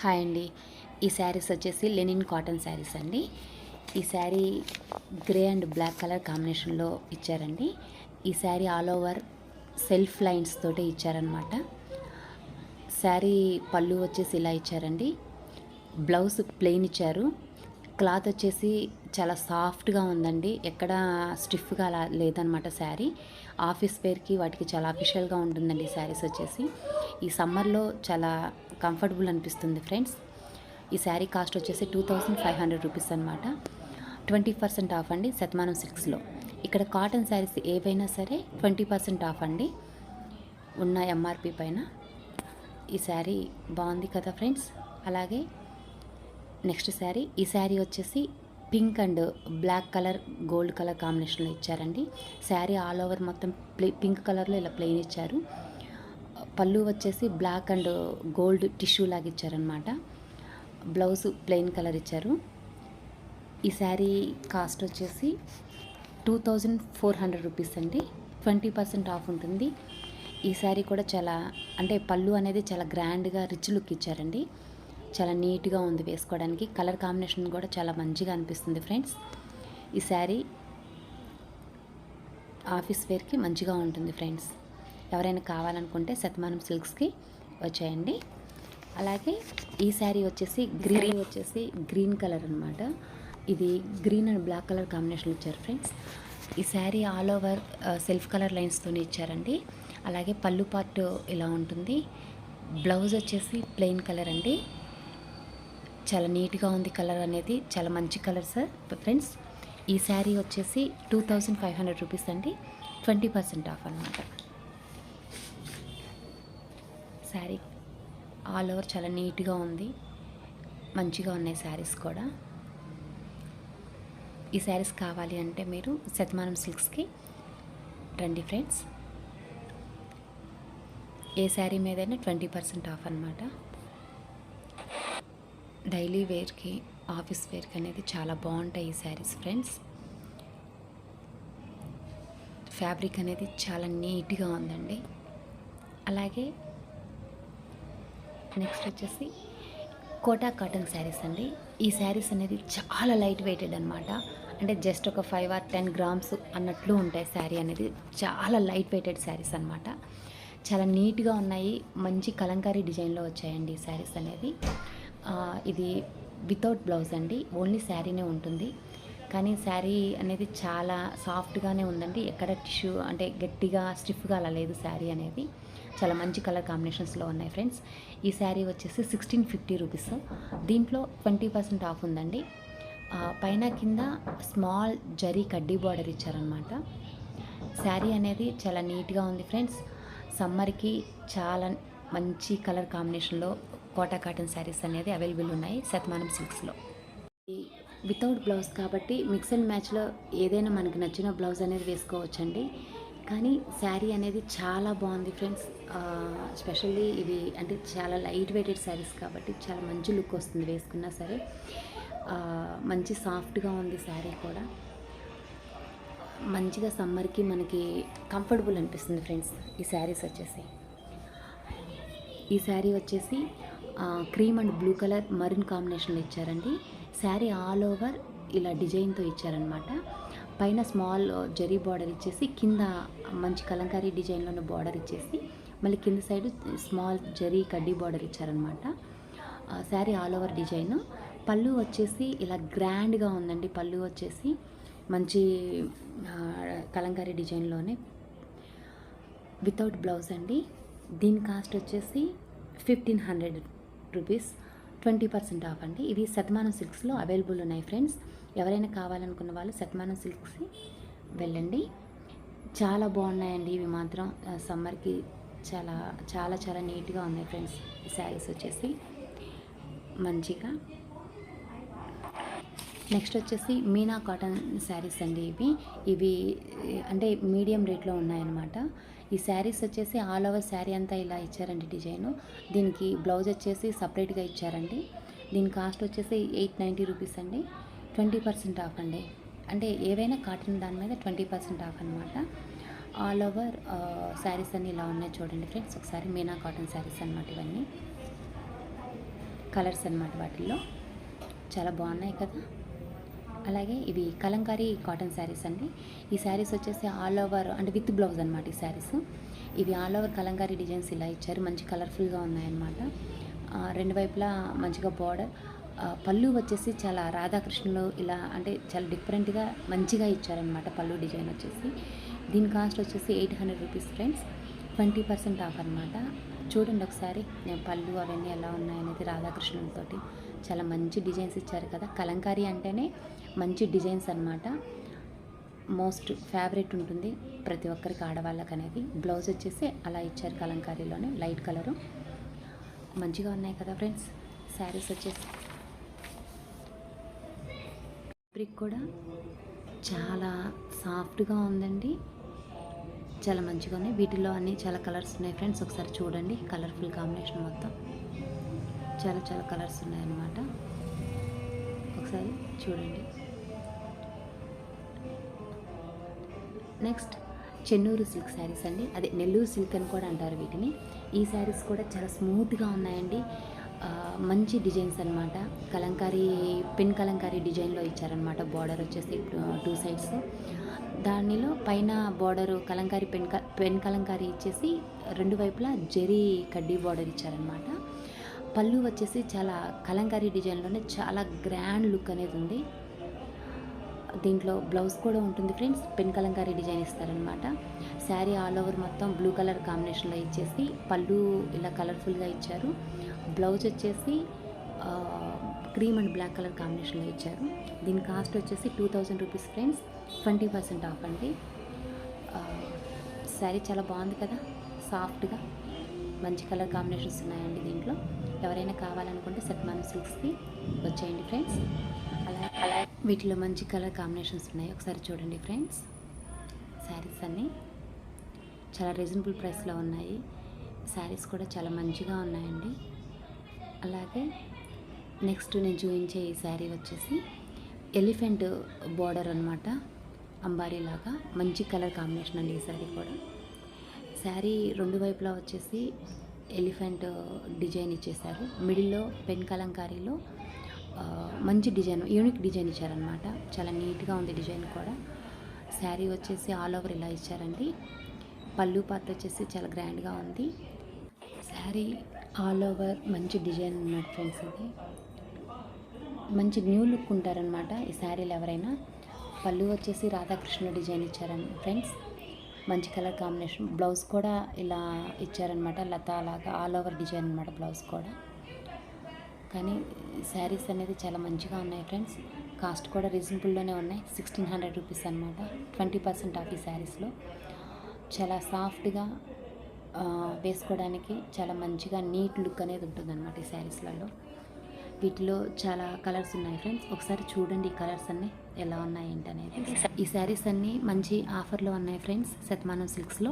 Hi అండి. ఈ శారీస్ వచ్చేసి లెనిన్ కాటన్ శారీస్ అండి. ఈ sari grey and black colour కాంబినేషన్లో ఇచ్చారండి. ఈ sari all over self lines తోటి ఇచ్చారనమాట. శారీ పళ్ళు వచ్చేసి ఇలా ఇచ్చారండి. బ్లౌజ్ ప్లెయిన్ ఇచ్చారు. క్లాత్ వచ్చేసి చాలా సాఫ్ట్గా ఉందండి. ఎక్కడ స్టిఫ్గా అలా లేదనమాట. శారీ ఆఫీస్ వేర్కి వాటికి చాలా అఫిషియల్గా ఉంటుందండి. శారీస్ వచ్చేసి ఈ సమ్మర్లో చాలా కంఫర్టబుల్ అనిపిస్తుంది ఫ్రెండ్స్. ఈ శారీ కాస్ట్ వచ్చేసి 2500 రూపీస్ అనమాట. 20% ఆఫ్ అండి శతమానం సిల్క్స్లో. ఇక్కడ కాటన్ శారీస్ ఏవైనా సరే 20% ఆఫ్ అండి ఉన్న ఎంఆర్పి పైన. ఈ శారీ బాగుంది కదా ఫ్రెండ్స్. అలాగే నెక్స్ట్ శారీ, ఈ శారీ వచ్చేసి pink and black colour gold colour కాంబినేషన్లో ఇచ్చారండి. శారీ ఆల్ ఓవర్ మొత్తం పింక్ కలర్లో ఇలా ప్లెయిన్ ఇచ్చారు. పళ్ళు వచ్చేసి బ్లాక్ అండ్ గోల్డ్ టిష్యూ లాగా ఇచ్చారనమాట. బ్లౌజ్ ప్లెయిన్ కలర్ ఇచ్చారు. ఈ శారీ కాస్ట్ వచ్చేసి 2400 రూపీస్ అండి. 20% ఆఫ్ ఉంటుంది. ఈ శారీ కూడా చాలా అంటే పళ్ళు అనేది చాలా గ్రాండ్గా రిచ్ లుక్ ఇచ్చారండి. చాలా నీట్గా ఉంది వేసుకోవడానికి. కలర్ కాంబినేషన్ కూడా చాలా మంచిగా అనిపిస్తుంది ఫ్రెండ్స్. ఈ శారీ ఆఫీస్ వేర్కి మంచిగా ఉంటుంది ఫ్రెండ్స్. ఎవరైనా కావాలనుకుంటే శతమానం సిల్క్స్కి వచ్చేయండి. అలాగే ఈ శారీ వచ్చేసి గ్రీన్ కలర్ అనమాట. ఇది green and black colour combination ఇచ్చారు ఫ్రెండ్స్. ఈ sari all over self colour లైన్స్తో ఇచ్చారండి. అలాగే పళ్ళు పార్ట్ ఇలా ఉంటుంది. బ్లౌజ్ వచ్చేసి ప్లెయిన్ కలర్ అండి. చాలా నీట్గా ఉంది కలర్ అనేది. చాలా మంచి కలర్ సార్ ఫ్రెండ్స్. ఈ శారీ వచ్చేసి 2500 రూపీస్ అండి. 20% ఆఫ్ అనమాట. శారీ ఆల్ ఓవర్ చాలా నీట్గా ఉంది. మంచిగా ఉన్నాయి శారీస్ కూడా. ఈ శారీస్ కావాలి అంటే మీరు శతమానం సిల్క్స్కి రండి ఫ్రెండ్స్. ఏ శారీ మీదైనా 20% ఆఫ్ అనమాట. డైలీ వేర్కి, ఆఫీస్ వేర్కి అనేది చాలా బాగుంటాయి ఈ శారీస్ ఫ్రెండ్స్. ఫ్యాబ్రిక్ అనేది చాలా నీట్గా ఉందండి. అలాగే నెక్స్ట్ వచ్చేసి కోటా కాటన్ శారీస్ అండి. ఈ శారీస్ అనేది చాలా లైట్ వెయిటెడ్ అనమాట. అంటే జస్ట్ ఒక 5 or 10 గ్రామ్స్ అన్నట్లు ఉంటాయి. శారీ అనేది చాలా లైట్ వెయిటెడ్ శారీస్ అనమాట. చాలా నీట్గా ఉన్నాయి. మంచి కలంకారీ డిజైన్లో వచ్చాయండి ఈ శారీస్ అనేది. ఇది వితౌట్ బ్లౌజ్ అండి. ఓన్లీ శారీనే ఉంటుంది. కానీ శారీ అనేది చాలా సాఫ్ట్గానే ఉందండి. ఎక్కడ టిష్యూ అంటే గట్టిగా స్టిఫ్గా అలా లేదు. శారీ అనేది చాలా మంచి కలర్ కాంబినేషన్స్లో ఉన్నాయి ఫ్రెండ్స్. ఈ శారీ వచ్చేసి 1650 రూపీస్. దీంట్లో 20% ఆఫ్ ఉందండి. పైన కింద స్మాల్ జరీ కడ్డీ బార్డర్ ఇచ్చారనమాట. శారీ అనేది చాలా నీట్గా ఉంది ఫ్రెండ్స్. సమ్మర్కి చాలా మంచి కలర్ కాంబినేషన్లో కోటా కాటన్ శారీస్ అనేది అవైలబుల్ ఉన్నాయి శతమానం సిల్క్స్లో. వితౌట్ బ్లౌజ్ కాబట్టి మిక్స్ అండ్ మ్యాచ్లో ఏదైనా మనకి నచ్చిన బ్లౌజ్ అనేది వేసుకోవచ్చండి. కానీ శారీ అనేది చాలా బాగుంది ఫ్రెండ్స్. స్పెషల్లీ ఇవి అంటే చాలా లైట్ వెయిటెడ్ శారీస్ కాబట్టి చాలా మంచి లుక్ వస్తుంది వేసుకున్నా సరే. మంచి సాఫ్ట్గా ఉంది శారీ కూడా. మంచిగా సమ్మర్కి మనకి కంఫర్టబుల్ అనిపిస్తుంది ఫ్రెండ్స్. ఈ శారీస్ వచ్చేసి ఈ శారీ వచ్చేసి cream and blue colour maroon కాంబినేషన్లో ఇచ్చారండి. శారీ ఆల్ ఓవర్ ఇలా డిజైన్తో ఇచ్చారనమాట. పైన స్మాల్ జరీ బార్డర్ ఇచ్చేసి కింద మంచి కలంకారీ డిజైన్లోని బార్డర్ ఇచ్చేసి మళ్ళీ కింద సైడ్ స్మాల్ జరీ కడ్డీ బార్డర్ ఇచ్చారనమాట. Sari all over design. పళ్ళు వచ్చేసి ఇలా గ్రాండ్గా ఉందండి. పళ్ళు వచ్చేసి మంచి కలంకారీ డిజైన్లోనే వితౌట్ బ్లౌజ్ అండి. దీని కాస్ట్ వచ్చేసి 1500 రూపీస్. 20% ఆఫ్ అండి. ఇవి శతమానం సిల్క్స్లో అవైలబుల్ ఉన్నాయి ఫ్రెండ్స్. ఎవరైనా కావాలనుకున్న వాళ్ళు శతమానం సిల్క్స్ వెళ్ళండి. చాలా బాగున్నాయండి ఇవి మాత్రం. సమ్మర్కి చాలా చాలా చాలా నీట్గా ఉన్నాయి ఫ్రెండ్స్. ఈ శారీస్ వచ్చేసి మంచిగా. నెక్స్ట్ వచ్చేసి మీనా కాటన్ శారీస్ అండి. ఇవి అంటే మీడియం రేట్లో ఉన్నాయన్నమాట. ఈ శారీస్ వచ్చేసి ఆల్ ఓవర్ శారీ అంతా ఇలా ఇచ్చారండి డిజైను. దీనికి బ్లౌజ్ వచ్చేసి సపరేట్గా ఇచ్చారండి. దీని కాస్ట్ వచ్చేసి 890 రూపీస్ అండి. 20% ఆఫ్ అండి. అంటే ఏవైనా కాటన్ దాని మీద 20% ఆఫ్ అనమాట. ఆల్ ఓవర్ శారీస్ అన్నీ ఇలా ఉన్నాయి చూడండి ఫ్రెండ్స్. ఒకసారి మీనా కాటన్ శారీస్ అనమాట ఇవన్నీ. కలర్స్ అన్నమాట వాటిల్లో. చాలా బాగున్నాయి కదా. అలాగే ఇవి కలంకారీ కాటన్ శారీస్ అండి. ఈ శారీస్ వచ్చేసి ఆల్ ఓవర్ అంటే విత్ బ్లౌజ్ అనమాట ఈ శారీస్. ఇవి ఆల్ ఓవర్ కలంకారీ డిజైన్స్ ఇలా ఇచ్చారు. మంచి కలర్ఫుల్గా ఉన్నాయన్నమాట. రెండు వైపులా మంచిగా బార్డర్. పళ్ళు వచ్చేసి చాలా రాధాకృష్ణులు ఇలా అంటే చాలా డిఫరెంట్గా మంచిగా ఇచ్చారనమాట పళ్ళు డిజైన్ వచ్చేసి. దీని కాస్ట్ వచ్చేసి 800 రూపీస్ ఫ్రెండ్స్. 20% ఆఫ్ అనమాట. చూడండి ఒకసారి నేను పళ్ళు అవన్నీ ఎలా ఉన్నాయనేది రాధాకృష్ణులతోటి చాలా మంచి డిజైన్స్ ఇచ్చారు కదా. కలంకారీ అంటేనే మంచి డిజైన్స్ అనమాట. మోస్ట్ ఫేవరెట్ ఉంటుంది ప్రతి ఒక్కరికి ఆడవాళ్ళకి అనేది. బ్లౌజ్ వచ్చేసి అలా ఇచ్చారు కలంకారీలోనే లైట్ కలరు. మంచిగా ఉన్నాయి కదా ఫ్రెండ్స్ శారీస్ వచ్చేసి. ఫ్యాబ్రిక్ కూడా చాలా సాఫ్ట్గా ఉందండి. చాలా మంచిగా ఉన్నాయి. వీటిలో అన్నీ చాలా కలర్స్ ఉన్నాయి ఫ్రెండ్స్. ఒకసారి చూడండి కలర్ఫుల్ కాంబినేషన్ మొత్తం చాలా చాలా కలర్స్ ఉన్నాయన్నమాట. ఒకసారి చూడండి. నెక్స్ట్ చెన్నూరు సిల్క్ శారీస్ అండి. అదే నెల్లూరు సిల్క్ అని కూడా అంటారు వీటిని. ఈ శారీస్ కూడా చాలా స్మూత్గా ఉన్నాయండి. మంచి డిజైన్స్ అనమాట. కలంకారీ పెన్ కలంకారీ డిజైన్లో ఇచ్చారనమాట. బార్డర్ వచ్చేసి 2 సైడ్స్. దానిలో పైన బార్డరు కలంకారీ పెన్ కలంకారీ ఇచ్చేసి 2 వైపులా జరీ కడ్డీ బార్డర్ ఇచ్చారనమాట. పళ్ళు వచ్చేసి చాలా కలంకారీ డిజైన్లోనే చాలా గ్రాండ్ లుక్ అనేది ఉంది. దీంట్లో బ్లౌజ్ కూడా ఉంటుంది ఫ్రెండ్స్. పెన్ కలంకారీ డిజైన్ ఇస్తారనమాట. శారీ ఆల్ ఓవర్ మొత్తం బ్లూ కలర్ కాంబినేషన్లో ఇచ్చేసి పళ్ళు ఇలా కలర్ఫుల్గా ఇచ్చారు. బ్లౌజ్ వచ్చేసి క్రీమ్ అండ్ బ్లాక్ కలర్ కాంబినేషన్లో ఇచ్చారు. దీని కాస్ట్ వచ్చేసి 2000 రూపీస్ ఫ్రెండ్స్. 20% ఆఫ్ అండి. శారీ చాలా బాగుంది కదా, సాఫ్ట్గా మంచి కలర్ కాంబినేషన్స్ ఉన్నాయండి దీంట్లో. ఎవరైనా కావాలనుకుంటే శతమానం సిల్క్స్కి వచ్చేయండి ఫ్రెండ్స్. అలా వీటిలో మంచి కలర్ కాంబినేషన్స్ ఉన్నాయి. ఒకసారి చూడండి ఫ్రెండ్స్. శారీస్ అన్నీ చాలా రీజనబుల్ ప్రైస్లో ఉన్నాయి. శారీస్ కూడా చాలా మంచిగా ఉన్నాయండి. అలాగే నెక్స్ట్ నేను చూపించే ఈ శారీ వచ్చేసి ఎలిఫెంట్ బార్డర్ అనమాట. అంబారీ లాగా మంచి కలర్ కాంబినేషన్ అండి ఈ శారీ కూడా. శారీ 2 వైపులా వచ్చేసి ఎలిఫెంట్ డిజైన్ ఇచ్చేసారు. మిడిల్లో పెన్ కలంకారీలో మంచి డిజైన్, యూనిక్ డిజైన్ ఇచ్చారనమాట. చాలా నీట్గా ఉంది డిజైన్ కూడా. శారీ వచ్చేసి ఆల్ ఓవర్ ఇలా ఇచ్చారండి. పళ్ళు పార్ట్ వచ్చేసి చాలా గ్రాండ్గా ఉంది. శారీ ఆల్ ఓవర్ మంచి డిజైన్ అన్నమాట ఫ్రెండ్స్. ఇది మంచి న్యూ లుక్ ఉంటారనమాట ఈ శారీలు ఎవరైనా. పళ్ళు వచ్చేసి రాధాకృష్ణ డిజైన్ ఇచ్చారని ఫ్రెండ్స్. మంచి కలర్ కాంబినేషన్. బ్లౌజ్ కూడా ఇలా ఇచ్చారనమాట. లతా లాగా ఆల్ ఓవర్ డిజైన్ అనమాట బ్లౌజ్ కూడా. కానీ శారీస్ అనేది చాలా మంచిగా ఉన్నాయి ఫ్రెండ్స్. కాస్ట్ కూడా రీజనబుల్లోనే ఉన్నాయి. 1600 రూపీస్ అనమాట. 20% ఆఫ్ ఈ శారీస్లో. చాలా సాఫ్ట్గా వేసుకోవడానికి చాలా మంచిగా నీట్ లుక్ అనేది ఉంటుందన్నమాట ఈ శారీస్లలో. వీటిలో చాలా కలర్స్ ఉన్నాయి ఫ్రెండ్స్. ఒకసారి చూడండి ఈ కలర్స్ అన్నీ ఎలా ఉన్నాయి ఏంటనేది. ఈ శారీస్ అన్నీ మంచి ఆఫర్లో ఉన్నాయి ఫ్రెండ్స్ శతమానం సిల్క్స్లో.